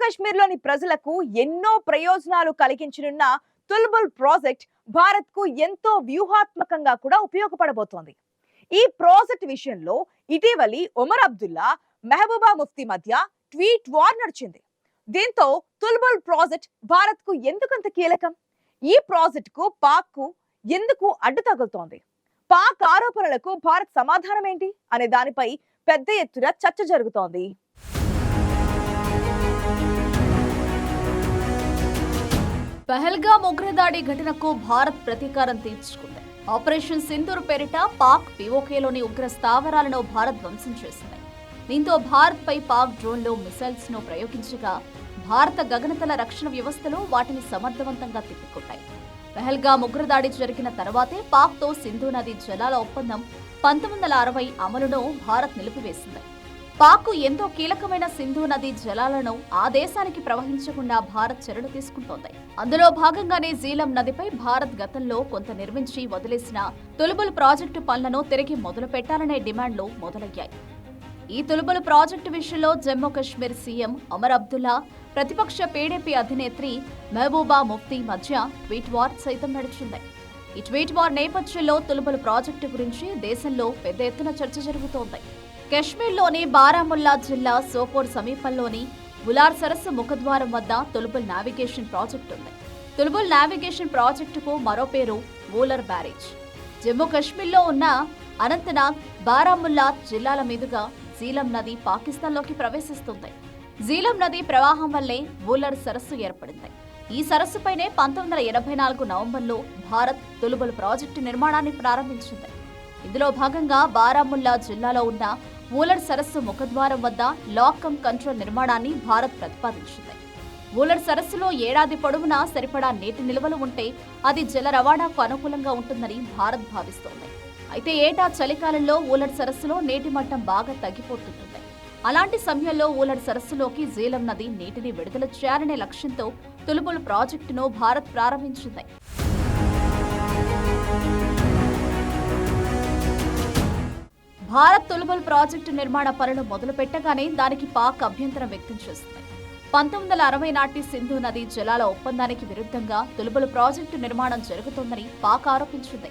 కాశ్మీర్లోని ప్రజలకు ఎన్నో ప్రయోజనాలు కలిగించనున్న తుల్బుల్ ప్రాజెక్ట్ భారత్కు ఎంతో వ్యూహాత్మకంగా కూడా ఉపయోగపడబోతోంది. ఈ ప్రాజెక్ట్ విషయంలో ఇటీవలి ఒమర్ అబ్దుల్లా, మెహబూబా ముఫ్తీ మధ్య ట్వీట్ వార్ నడిచింది. దీంతో తుల్బుల్ ప్రాజెక్ట్ భారత్కు ఎందుకంత కీలకం? ఈ ప్రాజెక్టుకు పాక్కు ఎందుకు అడ్డు తగులుతోంది? పాక్ ఆరోపణలకు భారత్ సమాధానం ఏంటి అనే దానిపై పెద్ద ఎత్తున చర్చ జరుగుతోంది. పహల్గామ్ ఉగ్రదాడి ఘటనకు భారత్ ప్రతీకారం తీర్చుకుంది. ఆపరేషన్ సింధూర్ పేరిట పాక్ పీఓకేలోని ఉగ్ర స్థావరాలను భారత్ ధ్వంసం చేసింది. దీంతో భారత్ పై పాక్ డ్రోన్లు, మిసైల్స్ ను ప్రయోగించగా భారత గగనతల రక్షణ వ్యవస్థలు వాటిని సమర్థవంతంగా తిప్పికొట్టాయి. పహల్గామ్ ఉగ్రదాడి జరిగిన తర్వాతే పాక్తో సింధు నది జలాల ఒప్పందం 1960 అమలును భారత్ నిలిపివేసింది. పాక్కు ఎంతో కీలకమైన సింధు నది జలాలను ఆ దేశానికి ప్రవహించకుండా భారత్ చర్యలు తీసుకుంటోంది. అందులో భాగంగానే జీలం నదిపై భారత్ గతంలో కొంత నిర్మించి వదిలేసిన తుల్బుల్ ప్రాజెక్టు పనులను తిరిగి మొదలు పెట్టాలనే డిమాండ్లు మొదలయ్యాయి. ఈ తుల్బుల్ ప్రాజెక్టు విషయంలో జమ్మూ కశ్మీర్ సీఎం ఒమర్ అబ్దుల్లా, ప్రతిపక్ష పీడీపీ అధినేత్రి మెహబూబా ముఫ్తీ మధ్య ట్వీట్ వార్ సైతం నడిచింది. ఈ ట్వీట్ వార్ నేపథ్యంలో తుల్బుల్ ప్రాజెక్టు గురించి దేశంలో పెద్ద ఎత్తున చర్చ జరుగుతోంది. కశ్మీర్లోని బారాముల్లా జిల్లా సోపోర్ సమీపంలోని బులార్ సరస్సు ముఖద్వారం వద్ద తుల్బుల్ నావిగేషన్ ప్రాజెక్టు ఉంది. తుల్బుల్ నావిగేషన్ ప్రాజెక్టుకు మరో పేరు వూలర్ బ్యారేజ్. జమ్మూ కశ్మీర్లో ఉన్న అనంతనాగ్, బారాముల్లా జిల్లాల మీదుగా జీలం నది పాకిస్తాన్లోకి ప్రవేశిస్తుంది. జీలం నది ప్రవాహం వల్లే వూలర్ సరస్సు ఏర్పడింది. ఈ సరస్సుపైనే 1984 నవంబర్లో భారత్ తుల్బుల్ ప్రాజెక్టు నిర్మాణాన్ని ప్రారంభించింది. ఇందులో భాగంగా బారాముల్లా జిల్లాలో ఉన్న వూలర్ సరస్సు ముఖద్వారం వద్ద లాక్ కమ్ కంట్రోల్ నిర్మాణాన్ని భారత్ ప్రతిపాదించింది. వూలర్ సరస్సులో ఏడాది పొడవునా సరిపడా నీటి నిల్వలు ఉంటే అది జల రవాణాకు అనుకూలంగా ఉంటుందని భారత్ భావిస్తోంది. అయితే ఏటా చలికాలంలో వూలర్ సరస్సులో నీటి మట్టం బాగా తగ్గిపోతుంటుంది. అలాంటి సమయంలో వూలర్ సరస్సులోకి జీలం నది నీటిని విడుదల చేయాలనే లక్ష్యంతో తుల్బుల్ ప్రాజెక్టును భారత్ ప్రారంభించింది. భారత్ తుల్బుల్ ప్రాజెక్టు నిర్మాణ పనులు మొదలుపెట్టగానే దానికి పాక్ అభ్యంతరం వ్యక్తం చేసింది. 1960 నాటి సింధు నది జలాల ఒప్పందానికి విరుద్ధంగా తుల్బుల్ ప్రాజెక్టు నిర్మాణం జరుగుతోందని పాక్ ఆరోపించింది.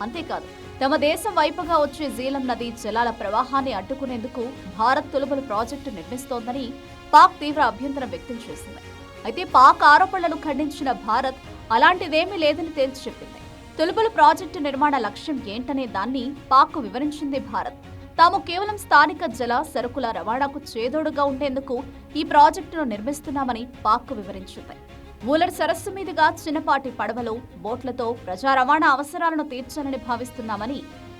అంతేకాదు, తమ దేశం వైపుగా వచ్చే జీలం నది జలాల ప్రవాహాన్ని అడ్డుకునేందుకు భారత్ తుల్బుల్ ప్రాజెక్టు నిర్మిస్తోందని పాక్ తీవ్ర అభ్యంతరం వ్యక్తం చేసింది. అయితే పాక్ ఆరోపణలను ఖండించిన భారత్ అలాంటిదేమీ లేదని తేల్చి చెప్పింది. తుల్బుల్ ప్రాజెక్టు నిర్మాణ లక్ష్యం ఏంటనే దాన్ని పాక్కు వివరించింది భారత్. తాము కేవలం స్థానిక జల సరుకుల రవాణాకు చేదోడుగా ఉండేందుకు ఈ ప్రాజెక్టును నిర్మిస్తున్నామని పాక్కు వివరించింది. వూలర్ సరస్సు మీదుగా చిన్నపాటి పడవలు, బోట్లతో ప్రజా రవాణా అవసరాలను తీర్చాలని భావిస్తున్నామని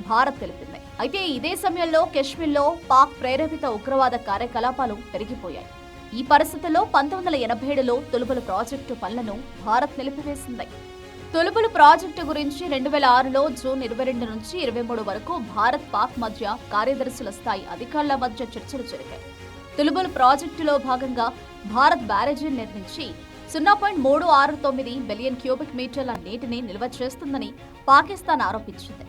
భారత్ తెలిపింది. అయితే ఇదే సమయంలో కశ్మీర్లో పాక్ ప్రేరేపిత ఉగ్రవాద కార్యకలాపాలు పెరిగిపోయాయి. ఈ పరిస్థితుల్లో 1987లో తుల్బుల్ ప్రాజెక్టు పనులను భారత్ నిలిపివేసింది. తుల్బుల్ ప్రాజెక్టు గురించి 2006లో జూన్ 22 నుంచి 23 వరకు భారత్ పాక్ మధ్య కార్యదర్శుల స్థాయి అధికారుల మధ్య చర్చలు జరిగాయి. తుల్బుల్ ప్రాజెక్టులో భాగంగా భారత్ బ్యారేజీని నిర్మించి 0.369 బిలియన్ క్యూబిక్ మీటర్ల నీటిని నిల్వ చేస్తుందని పాకిస్తాన్ ఆరోపించింది.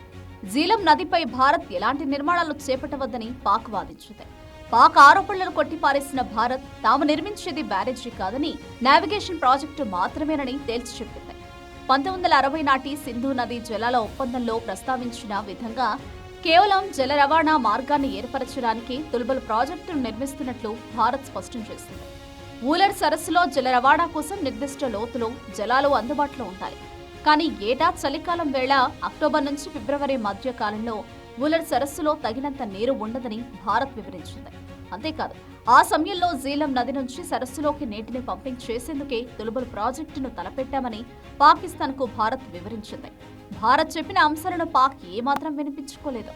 జీలం నదిపై భారత్ ఎలాంటి నిర్మాణాలు చేపట్టవద్దని పాక్ వాదించింది. పాక్ ఆరోపణలను కొట్టిపారేసిన భారత్ తాము నిర్మించేది బ్యారేజీ కాదని, నావిగేషన్ ప్రాజెక్టు మాత్రమేనని తేల్చి చెప్పింది. 1960 నాటి సింధు నది జలాల ఒప్పందంలో ప్రస్తావించిన విధంగా కేవలం జల రవాణా మార్గాన్ని ఏర్పరచడానికి తుల్బుల్ ప్రాజెక్టును నిర్మిస్తున్నట్లు భారత్ స్పష్టం చేసింది. వూలర్ సరస్సులో జల రవాణా కోసం నిర్దిష్ట లోతులో జలాలు అందుబాటులో ఉంటాయి. కానీ ఏటా చలికాలం వేళ అక్టోబర్ నుంచి ఫిబ్రవరి మధ్య కాలంలో వూలర్ సరస్సులో తగినంత నీరు ఉండదని భారత్ వివరించింది. అంతేకాదు, ఆ సమయంలో జీలం నది నుంచి సరస్సులోకి నీటిని పంపింగ్ చేసేందుకే తుల్బుల్ ప్రాజెక్టును తలపెట్టామని పాకిస్తాన్కు భారత్ వివరించింది. భారత్ చెప్పిన అంశాలను పాక్ ఏమాత్రం వినిపించుకోలేదు.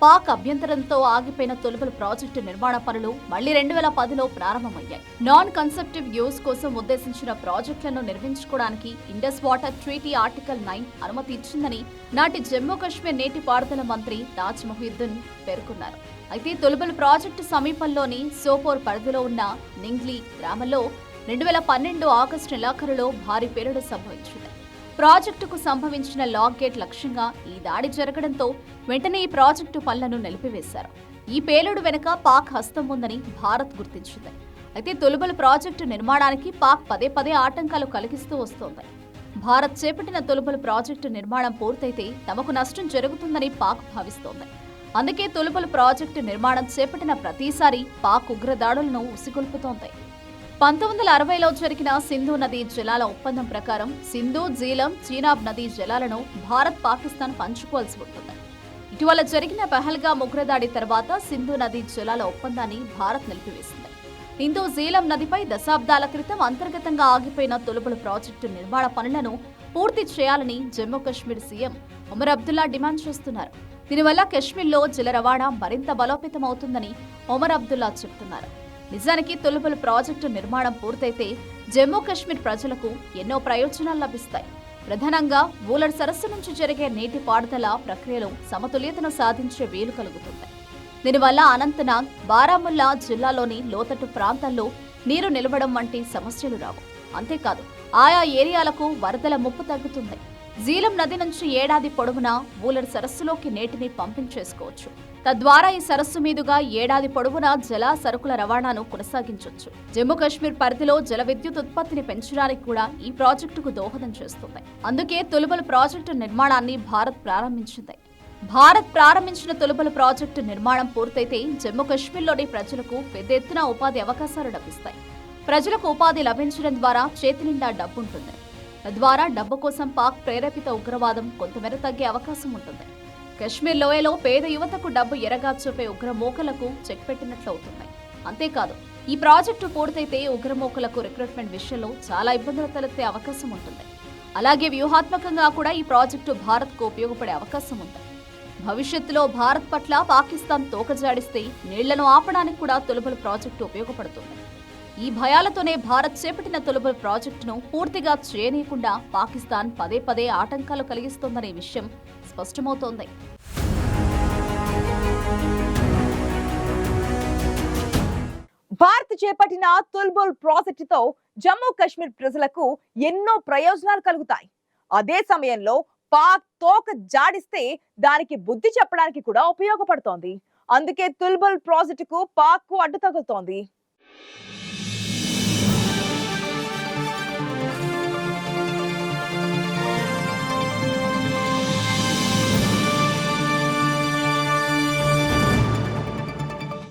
పాక్ అభ్యంతరంతో ఆగిపోయిన తుల్బుల్ ప్రాజెక్టు నిర్మాణ పనులు మళ్లీ 2010లో ప్రారంభమయ్యాయి. నాన్ కన్సెప్టివ్ యూజ్ కోసం ఉద్దేశించిన ప్రాజెక్టులను నిర్మించుకోవడానికి ఇండస్ వాటర్ ట్రీటీ ఆర్టికల్ 9 అనుమతి ఇచ్చిందని నాటి జమ్మూ కశ్మీర్ నీటిపారుదల మంత్రి తాజ్ మొహిద్దీన్ పేర్కొన్నారు. అయితే తుల్బుల్ ప్రాజెక్టు సమీపంలోని సోపోర్ పరిధిలో ఉన్న నింగ్లీ గ్రామంలో 2012 ఆగస్టు నెలాఖరులో భారీ పేలుడు సంభవించింది. ప్రాజెక్టుకు సంభవించిన లాక్ గేట్ లక్ష్యంగా ఈ దాడి జరగడంతో వెంటనే ఈ ప్రాజెక్టు పనులను నిలిపివేశారు. ఈ పేలుడు వెనుక పాక్ హస్తం ఉందని భారత్ గుర్తించింది. అయితే తొలుబల్ ప్రాజెక్టు నిర్మాణానికి పాక్ పదే పదే ఆటంకాలు కలిగిస్తూ వస్తోంది. భారత్ చేపట్టిన తొలుబల్ ప్రాజెక్టు నిర్మాణం పూర్తయితే తమకు నష్టం జరుగుతుందని పాక్ భావిస్తోంది. అందుకే తొలుబల్ ప్రాజెక్టు నిర్మాణం చేపట్టిన ప్రతిసారి పాక్ ఉగ్రదాడులను ఉసిగొల్పుతోంది. 1960లో జరిగిన సింధు నదీ జలాల ఒప్పందం ప్రకారం సింధు, జీలం, చీనాబ్ నదీ జలాలను భారత్, పాకిస్తాన్ పంచుకోవాల్సి ఉంటుంది. ఇటీవల జరిగిన పహల్గామ్ ఉగ్రదాడి తర్వాత సింధు నదీ జలాల ఒప్పందాన్ని భారత్ నిలిపివేసింది. దీంతో జీలం నదిపై దశాబ్దాల క్రితం అంతర్గతంగా ఆగిపోయిన తొలుబల్ ప్రాజెక్టు నిర్మాణ పనులను పూర్తి చేయాలని జమ్మూ కశ్మీర్ సీఎం ఒమర్ అబ్దుల్లా డిమాండ్ చేస్తున్నారు. దీనివల్ల కశ్మీర్లో జల రవాణా మరింత బలోపేతమవుతుందని ఒమర్ అబ్దుల్లా చెబుతున్నారు. నిజానికి తొలుబల్ ప్రాజెక్టు నిర్మాణం పూర్తయితే జమ్మూ కశ్మీర్ ప్రజలకు ఎన్నో ప్రయోజనాలు లభిస్తాయి. ప్రధానంగా వూలర్ సరస్సు నుంచి జరిగే నీటి పారుదల ప్రక్రియలో సమతుల్యతను సాధించే వీలు కలుగుతుంది. దీనివల్ల అనంతనాగ్, బారాముల్లా జిల్లాలోని లోతట్టు ప్రాంతాల్లో నీరు నిలవడం వంటి సమస్యలు రావు. అంతేకాదు ఆయా ఏరియాలకు వరదల ముప్పు తగ్గుతుంది. జీలం నది నుంచి ఏడాది పొడవునా వూలర్ సరస్సులోకి నీటిని పంపింగ్ చేసుకోవచ్చు. తద్వారా ఈ సరస్సు మీదుగా ఏడాది పొడవునా జల, సరుకుల రవాణాను కొనసాగించవచ్చు. జమ్మూ కశ్మీర్ పరిధిలో జల విద్యుత్ ఉత్పత్తిని పెంచడానికి కూడా ఈ ప్రాజెక్టుకు దోహదం చేస్తుంది. అందుకే తొలుబల్ ప్రాజెక్టు నిర్మాణాన్ని భారత్ ప్రారంభించింది. భారత్ ప్రారంభించిన తొలుబల్ ప్రాజెక్టు నిర్మాణం పూర్తయితే జమ్మూ కశ్మీర్లోని ప్రజలకు పెద్ద ఎత్తున ఉపాధి అవకాశాలు లభిస్తాయి. ప్రజలకు ఉపాధి లభించడం ద్వారా చేతి నిండా డబ్బుంటుంది. తద్వారా డబ్బు కోసం పాక్ ప్రేరేపిత ఉగ్రవాదం కొంతమేర తగ్గే అవకాశం ఉంటుంది. కశ్మీర్ లోయలో పేద యువతకు డబ్బు ఎరగా చూపే ఉగ్రమూకలకు చెక్ పెట్టినట్లు అవుతుంది. అంతేకాదు ఈ ప్రాజెక్టు పూర్తయితే ఉగ్రమూకలకు రిక్రూట్మెంట్ విషయంలో చాలా ఇబ్బందులు తలెత్తే అవకాశం ఉంటుంది. అలాగే వ్యూహాత్మకంగా కూడా ఈ ప్రాజెక్టు భారత్కు ఉపయోగపడే అవకాశం ఉంది. భవిష్యత్తులో భారత్ పట్ల పాకిస్తాన్ తోకజాడిస్తే నీళ్లను ఆపడానికి కూడా తొలుబల్ ప్రాజెక్టు ఉపయోగపడుతుంది. ఈ భయాలతోనే భారత్ చేపట్టిన తొలుబల్ ప్రాజెక్టును పూర్తిగా చేయనీయకుండా పాకిస్తాన్ పదే పదే ఆటంకాలు కలిగిస్తోందనే విషయం స్పష్టమవుతోంది. భారత్ చేపట్టిన తుల్బుల్ ప్రాజెక్టుతో జమ్మూ కాశ్మీర్ ప్రజలకు ఎన్నో ప్రయోజనాలు కలుగుతాయి. అదే సమయంలో పాక్ తోక జాడిస్తే దానికి బుద్ధి చెప్పడానికి కూడా ఉపయోగపడుతోంది. అందుకే తుల్బుల్ ప్రాజెక్టుకు పాక్ కు అడ్డు తగులుతోంది.